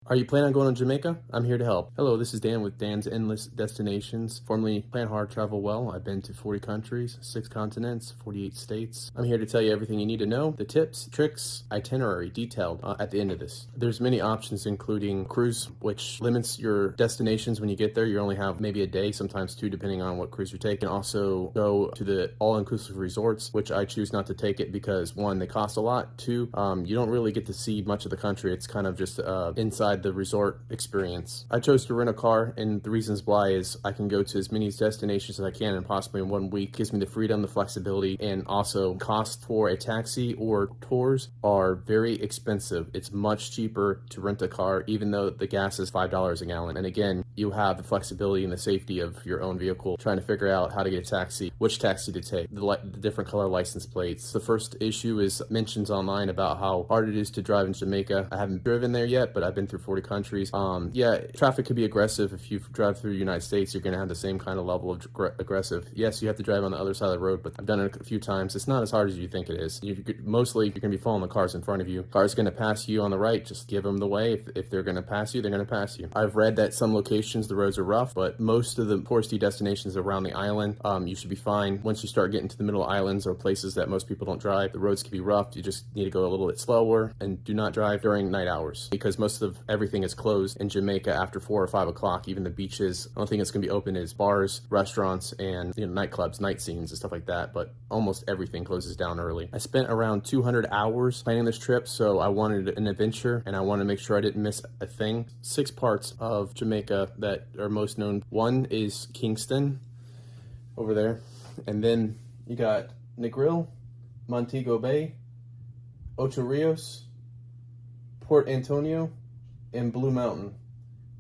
Are you planning on going to Jamaica? I'm here to help. Hello, this is Dan with Dan's Endless Destinations, formerly Plan Hard Travel Well. I've been to 40 countries, 6 continents, 48 states. I'm here to tell you everything you need to know, the tips, tricks, itinerary detailed at the end of this. There's many options including cruise, which limits your destinations when you get there. You only have maybe a day, sometimes 2, depending on what cruise you're taking. Also go to the all-inclusive resorts, which I choose not to take it because 1, they cost a lot. 2, you don't really get to see much of the country. It's kind of just inside the resort experience. I chose to rent a car, and the reasons why is I can go to as many destinations as I can and possibly in 1 week. It gives me the freedom, the flexibility, and also cost for a taxi or tours are very expensive. It's much cheaper to rent a car, even though the gas is $5 a gallon. And again, you have the flexibility and the safety of your own vehicle, trying to figure out how to get a taxi, which taxi to take, the different color license plates. The first issue is mentions online about how hard it is to drive in Jamaica. I haven't driven there yet, but I've been through 40 countries. Yeah, traffic could be aggressive. If you drive through the United States, you're going to have the same kind of level of aggressive. Yes, you have to drive on the other side of the road, but I've done it a few times. It's not as hard as you think it is. Mostly, you're going to be following the cars in front of you. Cars going to pass you on the right. Just give them the way. If they're going to pass you, they're going to pass you. I've read that some locations, the roads are rough, but most of the touristy destinations around the island, you should be fine. Once you start getting to the middle islands or places that most people don't drive, the roads can be rough. You just need to go a little bit slower and do not drive during night hours because most of everything is closed in Jamaica after 4 or 5 o'clock. Even the beaches, the only thing that's going to be open is bars, restaurants, and nightclubs, night scenes, and stuff like that. But almost everything closes down early. I spent around 200 hours planning this trip, so I wanted an adventure and I wanted to make sure I didn't miss a thing. 6 parts of Jamaica that are most known. 1 is Kingston, over there, and then you got Negril, Montego Bay, Ocho Rios, Port Antonio, and Blue Mountain.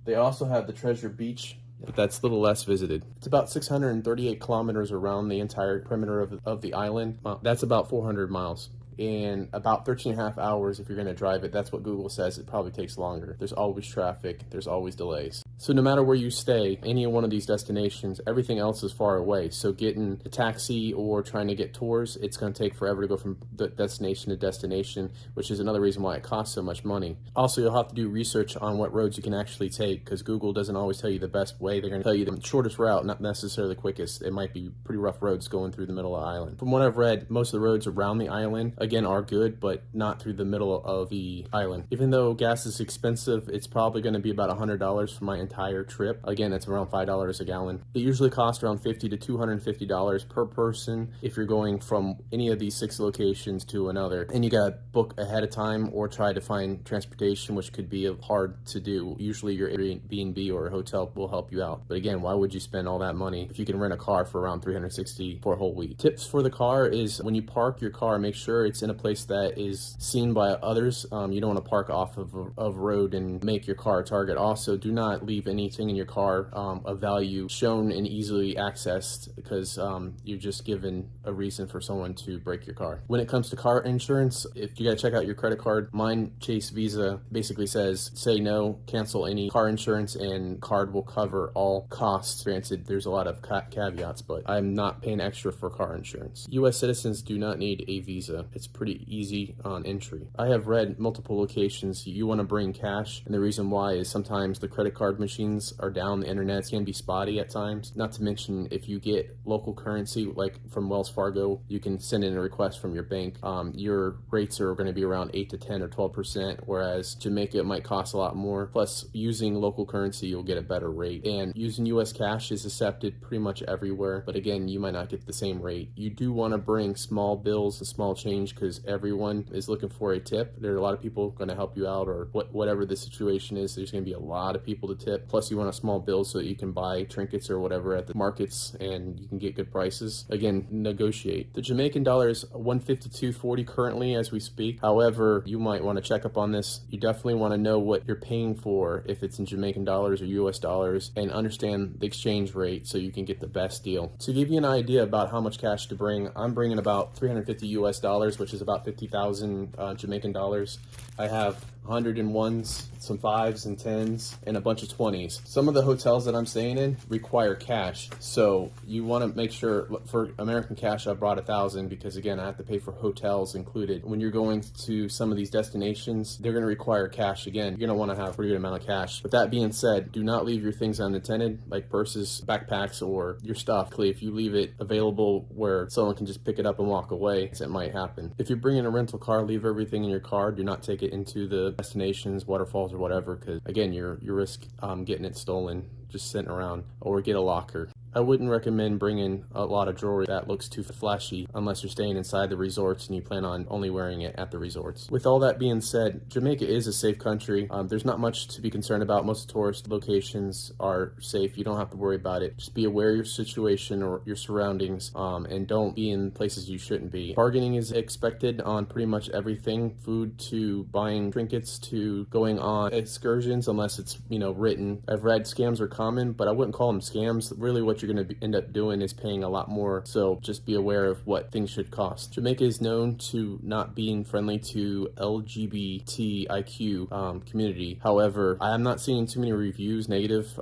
They also have the Treasure Beach, but that's a little less visited. It's about 638 kilometers around the entire perimeter of the island. That's about 400 miles. And about 13 and a half hours if you're going to drive it. That's what Google says. It probably takes longer. There's always traffic. There's always delays. So no matter where you stay, any one of these destinations, everything else is far away. So getting a taxi or trying to get tours, it's going to take forever to go from destination to destination, which is another reason why it costs so much money. Also, you'll have to do research on what roads you can actually take because Google doesn't always tell you the best way. They're going to tell you the shortest route, not necessarily the quickest. It might be pretty rough roads going through the middle of the island. From what I've read, most of the roads around the island, again, are good, but not through the middle of the island. Even though gas is expensive, it's probably going to be about $100 for my entire trip. Again, it's around $5 a gallon. It usually costs around $50 to $250 per person if you're going from any of these 6 locations to another. And you gotta book ahead of time or try to find transportation, which could be hard to do. Usually your Airbnb or a hotel will help you out. But again, why would you spend all that money if you can rent a car for around $360 for a whole week? Tips for the car is when you park your car, make sure it's in a place that is seen by others. You don't want to park off of road and make your car a target. Also, do not leave anything in your car of value shown and easily accessed because you're just given a reason for someone to break your car. When it comes to car insurance, if you got to check out your credit card, mine Chase Visa basically says say no, cancel any car insurance, and card will cover all costs. Granted, there's a lot of caveats, but I'm not paying extra for car insurance. U.S. citizens do not need a visa. It's pretty easy on entry. I have read multiple locations you want to bring cash, and the reason why is sometimes the credit card machines are down, the internet can be spotty at times. Not to mention if you get local currency like from Wells Fargo, you can send in a request from your bank. Your rates are going to be around 8 to 10 or 12%, whereas Jamaica it might cost a lot more. Plus, using local currency, you'll get a better rate. And using US cash is accepted pretty much everywhere, but again, you might not get the same rate. You do want to bring small bills and small change because everyone is looking for a tip. There are a lot of people going to help you out, or whatever the situation is, there's going to be a lot of people to tip. Plus, you want a small bill so that you can buy trinkets or whatever at the markets and you can get good prices. Again, negotiate. The Jamaican dollar is $152.40 currently as we speak. However, you might want to check up on this. You definitely want to know what you're paying for if it's in Jamaican dollars or US dollars and understand the exchange rate so you can get the best deal. To give you an idea about how much cash to bring, I'm bringing about $350 US, which is about 50,000 Jamaican dollars. I have 101s, some 5s and 10s, and a bunch of 20s. Some of the hotels that I'm staying in require cash, so you want to make sure. For American cash, I brought 1,000 because again, I have to pay for hotels included. When you're going to some of these destinations, they're going to require cash again. You're going to want to have a pretty good amount of cash. With that being said, do not leave your things unattended, like purses, backpacks, or your stuff. If you leave it available where someone can just pick it up and walk away, it might happen. If you're bringing a rental car, leave everything in your car. Do not take it into the destinations, waterfalls, or whatever, because again, you risk getting it stolen just sitting around, or get a locker. I wouldn't recommend bringing a lot of jewelry that looks too flashy unless you're staying inside the resorts and you plan on only wearing it at the resorts. With all that being said, Jamaica is a safe country. There's not much to be concerned about. Most tourist locations are safe. You don't have to worry about it. Just be aware of your situation or your surroundings, and don't be in places you shouldn't be. Bargaining is expected on pretty much everything, food to buying trinkets to going on excursions, unless it's written. I've read scams are common, but I wouldn't call them scams. Really, what you're going to end up doing is paying a lot more, so just be aware of what things should cost. Jamaica is known to not being friendly to LGBTIQ community. However, I am not seeing too many reviews negative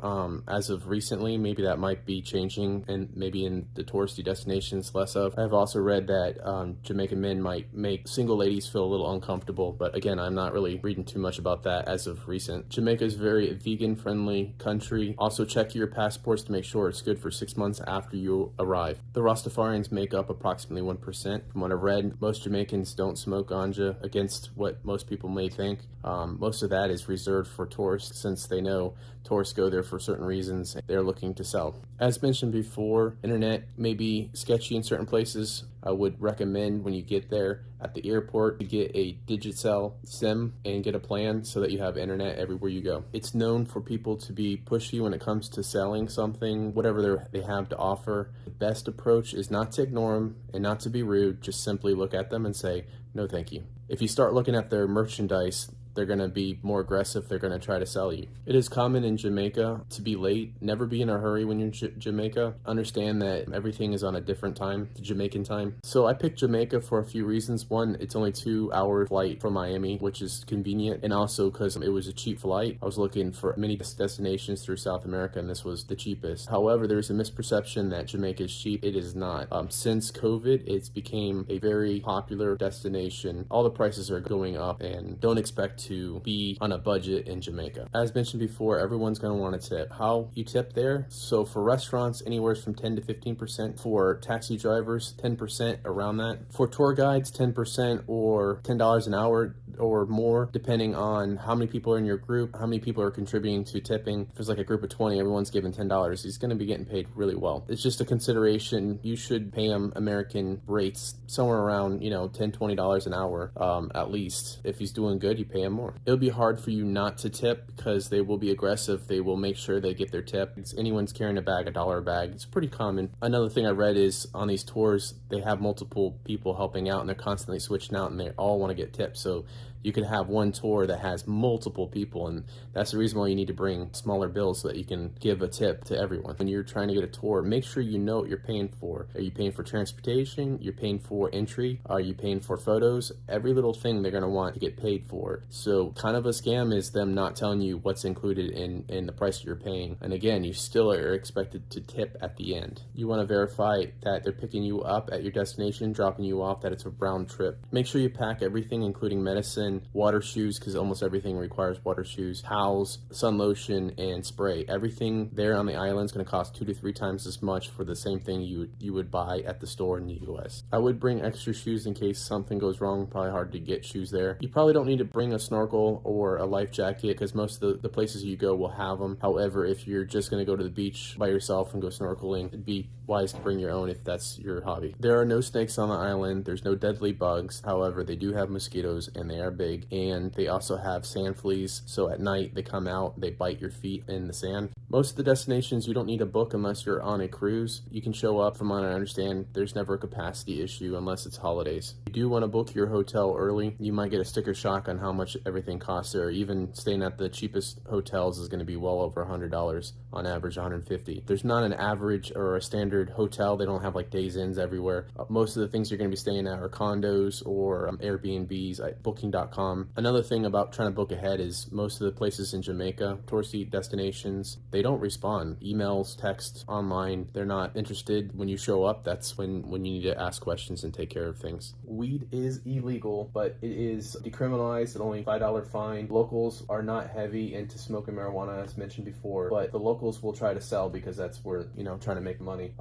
as of recently. Maybe that might be changing, and maybe in the touristy destinations less of. I've also read that Jamaican men might make single ladies feel a little uncomfortable, but again, I'm not really reading too much about that as of recent. Jamaica is a very vegan friendly country. Also check your passports to make sure it's good for 6 months after you arrive. The Rastafarians make up approximately 1%. From what I've read, most Jamaicans don't smoke ganja, against what most people may think. Most of that is reserved for tourists, since they know tourists go there for certain reasons they're looking to sell. As mentioned before, internet may be sketchy in certain places. I would recommend when you get there at the airport to get a Digicel Sim and get a plan so that you have internet everywhere you go. It's known for people to be pushy when it comes to selling something, whatever they have to offer. The best approach is not to ignore them and not to be rude. Just simply look at them and say, no thank you. If you start looking at their merchandise, they're going to be more aggressive. They're going to try to sell you. It is common in Jamaica to be late. Never be in a hurry when you're in Jamaica. Understand that everything is on a different time, the Jamaican time. So I picked Jamaica for a few reasons. One, it's only 2-hour flight from Miami, which is convenient. And also because it was a cheap flight. I was looking for many destinations through South America, and this was the cheapest. However, there's a misperception that Jamaica is cheap. It is not. Since COVID, it's became a very popular destination. All the prices are going up, and don't expect to be on a budget in Jamaica. As mentioned before, everyone's going to want to tip. How you tip there? So for restaurants, anywhere from 10 to 15%. For taxi drivers, 10%, around that. For tour guides, 10% or $10 an hour or more, depending on how many people are in your group, how many people are contributing to tipping. If there's like a group of 20, everyone's giving $10, he's going to be getting paid really well. It's just a consideration. You should pay him American rates, somewhere around, $10, $20 an hour, at least. If he's doing good, you pay him more. It'll be hard for you not to tip because they will be aggressive. They will make sure they get their tip. Anyone's carrying a bag, $1 a bag. It's pretty common. Another thing I read is on these tours, they have multiple people helping out and they're constantly switching out and they all want to get tips. So you could have one tour that has multiple people, and that's the reason why you need to bring smaller bills so that you can give a tip to everyone. When you're trying to get a tour, make sure you know what you're paying for. Are you paying for transportation? You're paying for entry? Are you paying for photos? Every little thing they're going to want to get paid for. So kind of a scam is them not telling you what's included in the price you're paying. And again, you still are expected to tip at the end. You want to verify that they're picking you up at your destination, dropping you off, that it's a round trip. Make sure you pack everything, including medicine, water shoes, because almost everything requires water shoes, towels, sun lotion, and spray. Everything there on the island is going to cost 2 to 3 times as much for the same thing you would buy at the store in the US. I would bring extra shoes in case something goes wrong. Probably hard to get shoes there. You probably don't need to bring a snorkel or a life jacket because most of the places you go will have them. However, if you're just going to go to the beach by yourself and go snorkeling, it'd be wise to bring your own if that's your hobby. There are no snakes on the island. There's no deadly bugs. However, they do have mosquitoes and they are big, and they also have sand fleas. So at night they come out, they bite your feet in the sand. Most of the destinations you don't need a book unless you're on a cruise. You can show up. From what I understand, there's never a capacity issue unless it's holidays. You do want to book your hotel early. You might get a sticker shock on how much everything costs there. Even staying at the cheapest hotels is going to be well over $100, on average $150. There's not an average or a standard hotel. They don't have like days inns everywhere. Most of the things you're going to be staying at are condos or Airbnbs. Booking.com planhardtravelwell.com. Another thing about trying to book ahead is most of the places in Jamaica, touristy destinations, they don't respond. Emails, text, online, they're not interested. When you show up, that's when you need to ask questions and take care of things. Weed is illegal, but it is decriminalized at only $5 fine. Locals are not heavy into smoking marijuana, as mentioned before, but the locals will try to sell because that's where, trying to make money.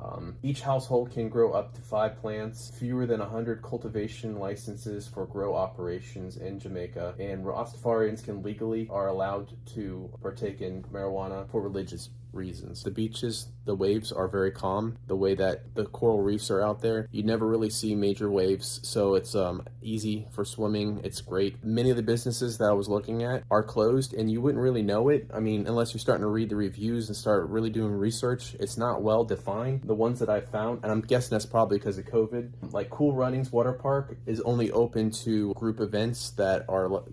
Each household can grow up to 5 plants, fewer than 100 cultivation licenses for grow operations in Jamaica, and Rastafarians are allowed to partake in marijuana for religious reasons. The beaches, the waves are very calm. The way that the coral reefs are out there, you never really see major waves, so it's easy for swimming. It's great. Many of the businesses that I was looking at are closed, and you wouldn't really know it. I mean, unless you're starting to read the reviews and start really doing research, it's not well defined. The ones that I found, and I'm guessing that's probably because of COVID, like Cool Runnings Water Park is only open to group events that are,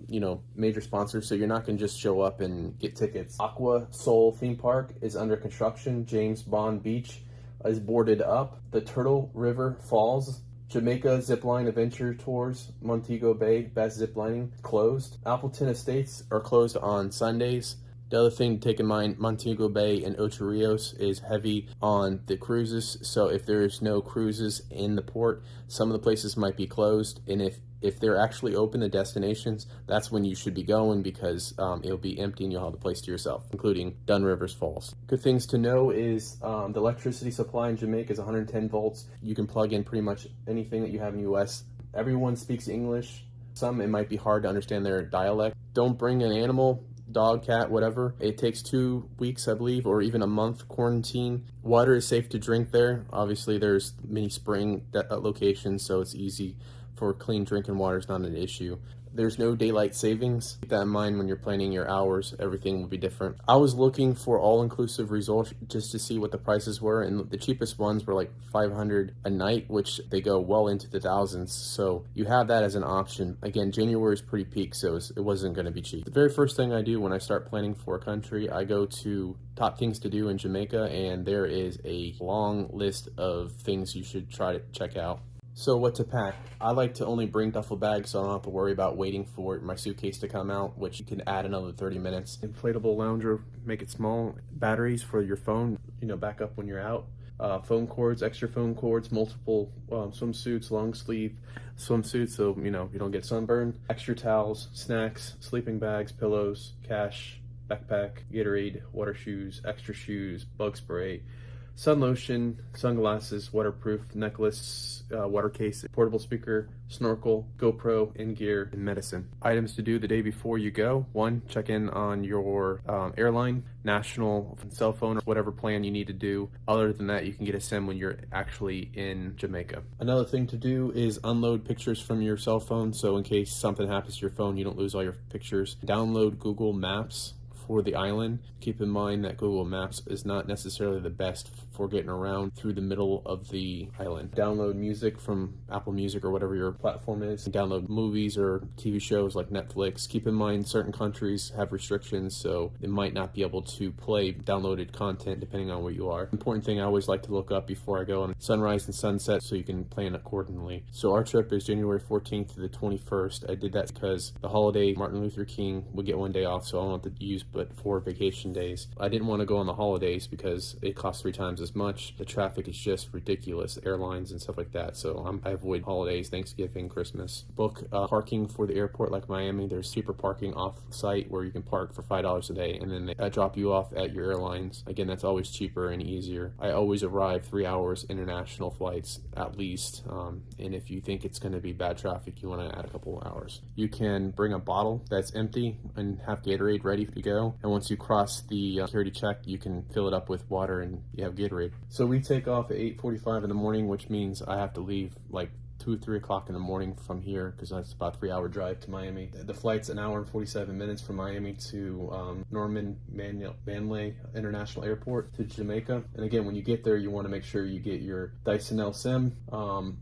major sponsors, so you're not going to just show up and get tickets. Aqua Soul Theme Park is under construction. James Bond Beach is boarded up. The Turtle River Falls, Jamaica Zipline Adventure Tours, Montego Bay Best Ziplining closed. Appleton Estates are closed on Sundays. The other thing to take in mind, Montego Bay and Ocho Rios is heavy on the cruises, so if there's no cruises in the port, some of the places might be closed, and if they're actually open, the destinations, that's when you should be going because it'll be empty and you'll have the place to yourself, including Dunn Rivers Falls. Good things to know is the electricity supply in Jamaica is 110 volts. You can plug in pretty much anything that you have in the US. Everyone speaks English. Some, it might be hard to understand their dialect. Don't bring an animal, dog, cat, whatever. It takes 2 weeks, I believe, or even a month quarantine. Water is safe to drink there. Obviously, there's many spring locations, so it's easy for clean drinking water is not an issue. There's no daylight savings. Keep that in mind when you're planning your hours. Everything will be different. I was looking for all-inclusive resorts just to see what the prices were, and the cheapest ones were like $500 a night, which they go well into the thousands. So you have that as an option. Again, January is pretty peak, so it wasn't going to be cheap. The very first thing I do when I start planning for a country, I go to top things to do in Jamaica, and there is a long list of things you should try to check out. So what to pack? I like to only bring duffel bags so I don't have to worry about waiting for my suitcase to come out, which you can add another 30 minutes. Inflatable lounger, make it small. Batteries for your phone, back up when you're out. Phone cords, extra phone cords, multiple swimsuits, long sleeve swimsuits so you don't get sunburned. Extra towels, snacks, sleeping bags, pillows, cash, backpack, Gatorade, water shoes, extra shoes, bug spray, sun lotion, sunglasses, waterproof necklace, water case, portable speaker, snorkel, GoPro, in gear, and medicine. Items to do the day before you go. 1, check in on your airline, national cell phone, or whatever plan you need to do. Other than that, you can get a SIM when you're actually in Jamaica. Another thing to do is unload pictures from your cell phone, so in case something happens to your phone, you don't lose all your pictures. Download Google Maps for the island. Keep in mind that Google Maps is not necessarily the best for getting around through the middle of the island. Download music from Apple Music or whatever your platform is. Download movies or TV shows like Netflix. Keep in mind certain countries have restrictions, so they might not be able to play downloaded content depending on where you are. Important thing I always like to look up before I go on sunrise and sunset so you can plan accordingly. So our trip is January 14th to the 21st. I did that because the holiday, Martin Luther King would get one day off, so I don't have to use but 4 vacation days. I didn't want to go on the holidays because it costs 3 times as much. The traffic is just ridiculous, airlines and stuff like that, so I avoid holidays, Thanksgiving, Christmas. Book parking for the airport like Miami. There's cheaper parking off site where you can park for $5 a day, and then they drop you off at your airlines. Again, that's always cheaper and easier. I always arrive 3 hours international flights at least, and if you think it's going to be bad traffic, you want to add a couple of hours. You can bring a bottle that's empty and have Gatorade ready to go. And once you cross the security check, you can fill it up with water and you have Gatorade. So we take off at 8:45 in the morning, which means I have to leave like 2 or 3 o'clock in the morning from here because that's about a 3-hour drive to Miami. The flight's an hour and 47 minutes from Miami to Norman Manley International Airport to Jamaica. And again, when you get there, you want to make sure you get your Digicel Sim,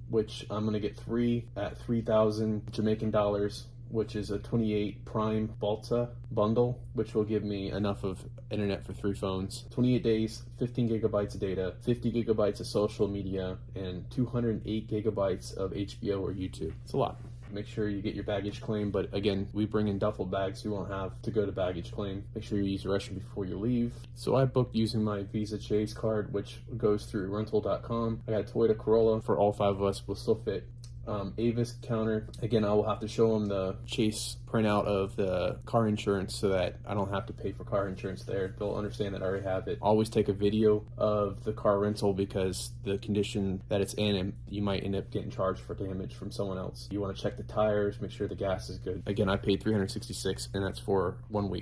which I'm going to get 3 at 3,000 Jamaican dollars, which is a 28 Prime Balta bundle, which will give me enough of internet for 3 phones, 28 days, 15 gigabytes of data, 50 gigabytes of social media, and 208 gigabytes of HBO or YouTube. It's a lot. make sure you get your baggage claim. But again, we bring in duffel bags, so you won't have to go to baggage claim. Make sure you use the restroom before you leave. So I booked using my Visa Chase card, which goes through rental.com. I got a Toyota Corolla for all 5 of us. Will still fit. Avis counter. Again, I will have to show them the Chase printout of the car insurance so that I don't have to pay for car insurance there. They'll understand that I already have it. Always take a video of the car rental because the condition that it's in, and you might end up getting charged for damage from someone else. You want to check the tires, make sure the gas is good. Again, I paid $366 and that's for 1 week.